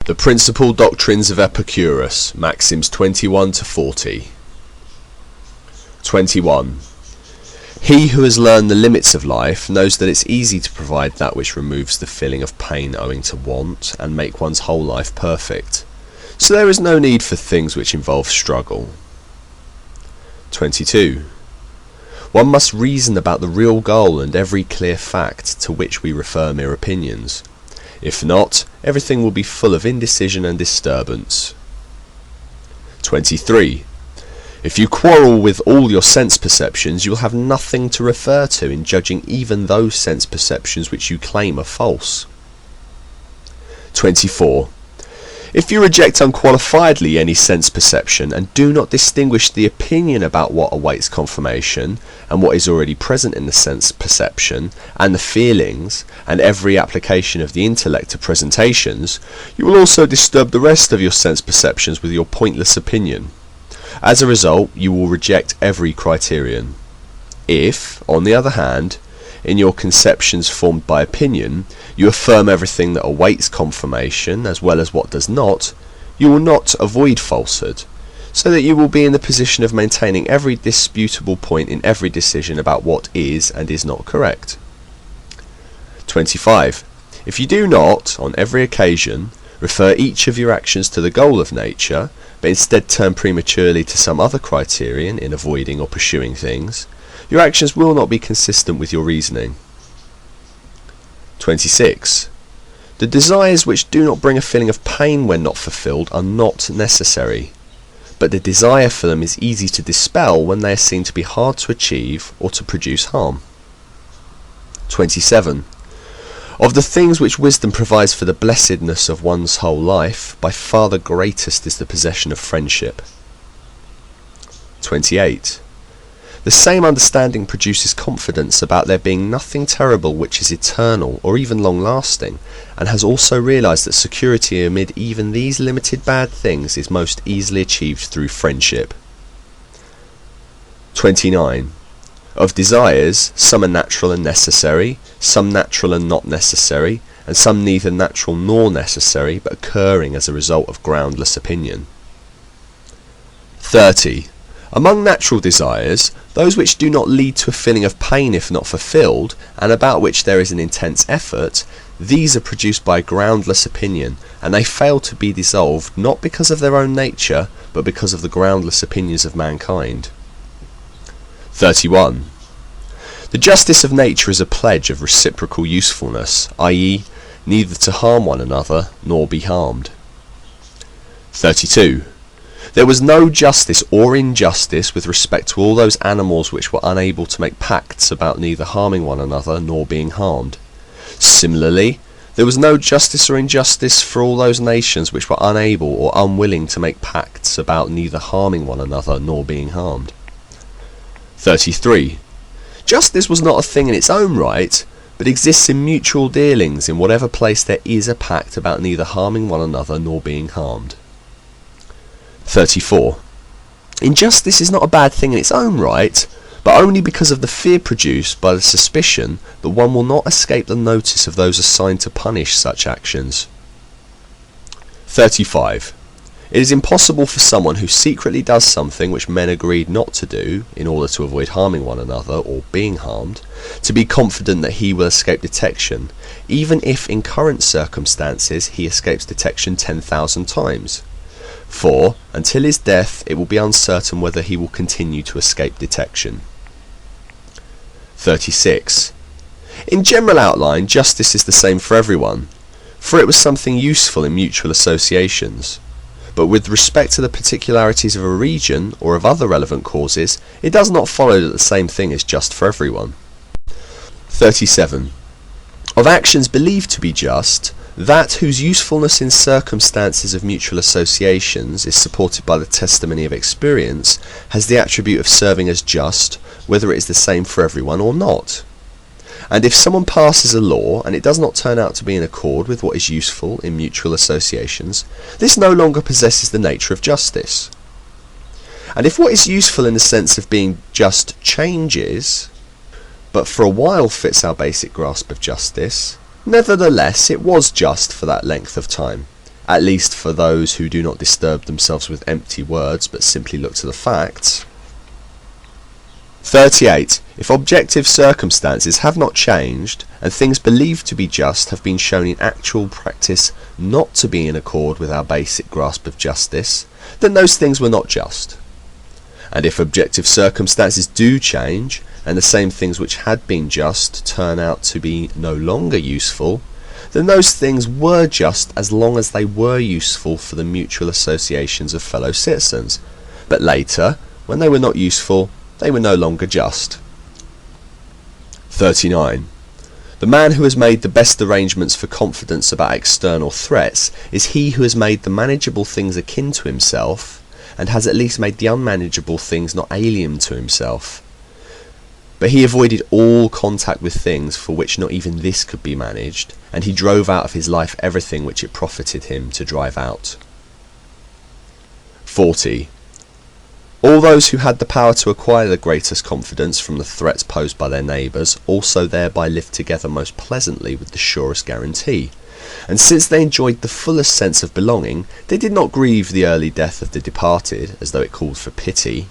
The Principal Doctrines of Epicurus, Maxims 21 to 40. 21. He who has learned the limits of life knows that it's easy to provide that which removes the feeling of pain owing to want and make one's whole life perfect. So there is no need for things which involve struggle. 22. One must reason about the real goal and every clear fact to which we refer mere opinions. If not, everything will be full of indecision and disturbance. 23. If you quarrel with all your sense perceptions, you will have nothing to refer to in judging even those sense perceptions which you claim are false. 24. If you reject unqualifiedly any sense perception and do not distinguish the opinion about what awaits confirmation and what is already present in the sense perception and the feelings and every application of the intellect to presentations, you will also disturb the rest of your sense perceptions with your pointless opinion. As a result, you will reject every criterion. If, on the other hand, in your conceptions formed by opinion, you affirm everything that awaits confirmation as well as what does not, you will not avoid falsehood, so that you will be in the position of maintaining every disputable point in every decision about what is and is not correct. 25. If you do not, on every occasion, refer each of your actions to the goal of nature, but instead turn prematurely to some other criterion in avoiding or pursuing things, your actions will not be consistent with your reasoning. 26. The desires which do not bring a feeling of pain when not fulfilled are not necessary, but the desire for them is easy to dispel when they are seen to be hard to achieve or to produce harm. 27. Of the things which wisdom provides for the blessedness of one's whole life, by far the greatest is the possession of friendship. 28. The same understanding produces confidence about there being nothing terrible which is eternal or even long-lasting, and has also realized that security amid even these limited bad things is most easily achieved through friendship. 29. Of desires, some are natural and necessary, some natural and not necessary, and some neither natural nor necessary, but occurring as a result of groundless opinion. 30. Among natural desires, those which do not lead to a feeling of pain if not fulfilled, and about which there is an intense effort, these are produced by groundless opinion, and they fail to be dissolved not because of their own nature, but because of the groundless opinions of mankind. 31. The justice of nature is a pledge of reciprocal usefulness, i.e., neither to harm one another nor be harmed. 32. There was no justice or injustice with respect to all those animals which were unable to make pacts about neither harming one another nor being harmed. Similarly, there was no justice or injustice for all those nations which were unable or unwilling to make pacts about neither harming one another nor being harmed. 33. Justice was not a thing in its own right, but exists in mutual dealings in whatever place there is a pact about neither harming one another nor being harmed. 34. Injustice is not a bad thing in its own right, but only because of the fear produced by the suspicion that one will not escape the notice of those assigned to punish such actions. 35. It is impossible for someone who secretly does something which men agreed not to do, in order to avoid harming one another or being harmed, to be confident that he will escape detection, even if in current circumstances he escapes detection 10,000 times. For, until his death, it will be uncertain whether he will continue to escape detection. 36. In general outline, justice is the same for everyone, for it was something useful in mutual associations. But with respect to the particularities of a region, or of other relevant causes, it does not follow that the same thing is just for everyone. 37. Of actions believed to be just, that whose usefulness in circumstances of mutual associations is supported by the testimony of experience has the attribute of serving as just, whether it is the same for everyone or not. And if someone passes a law and it does not turn out to be in accord with what is useful in mutual associations, this no longer possesses the nature of justice. And if what is useful in the sense of being just changes, but for a while fits our basic grasp of justice, nevertheless it was just for that length of time, at least for those who do not disturb themselves with empty words but simply look to the facts. 38. If objective circumstances have not changed, and things believed to be just have been shown in actual practice not to be in accord with our basic grasp of justice, then those things were not just. And if objective circumstances do change, and the same things which had been just turn out to be no longer useful, then those things were just as long as they were useful for the mutual associations of fellow citizens. But later, when they were not useful, they were no longer just. 39. The man who has made the best arrangements for confidence about external threats is he who has made the manageable things akin to himself, and has at least made the unmanageable things not alien to himself. But he avoided all contact with things for which not even this could be managed, and he drove out of his life everything which it profited him to drive out. 40. All those who had the power to acquire the greatest confidence from the threats posed by their neighbours also thereby lived together most pleasantly with the surest guarantee. And since they enjoyed the fullest sense of belonging, they did not grieve the early death of the departed, as though it called for pity,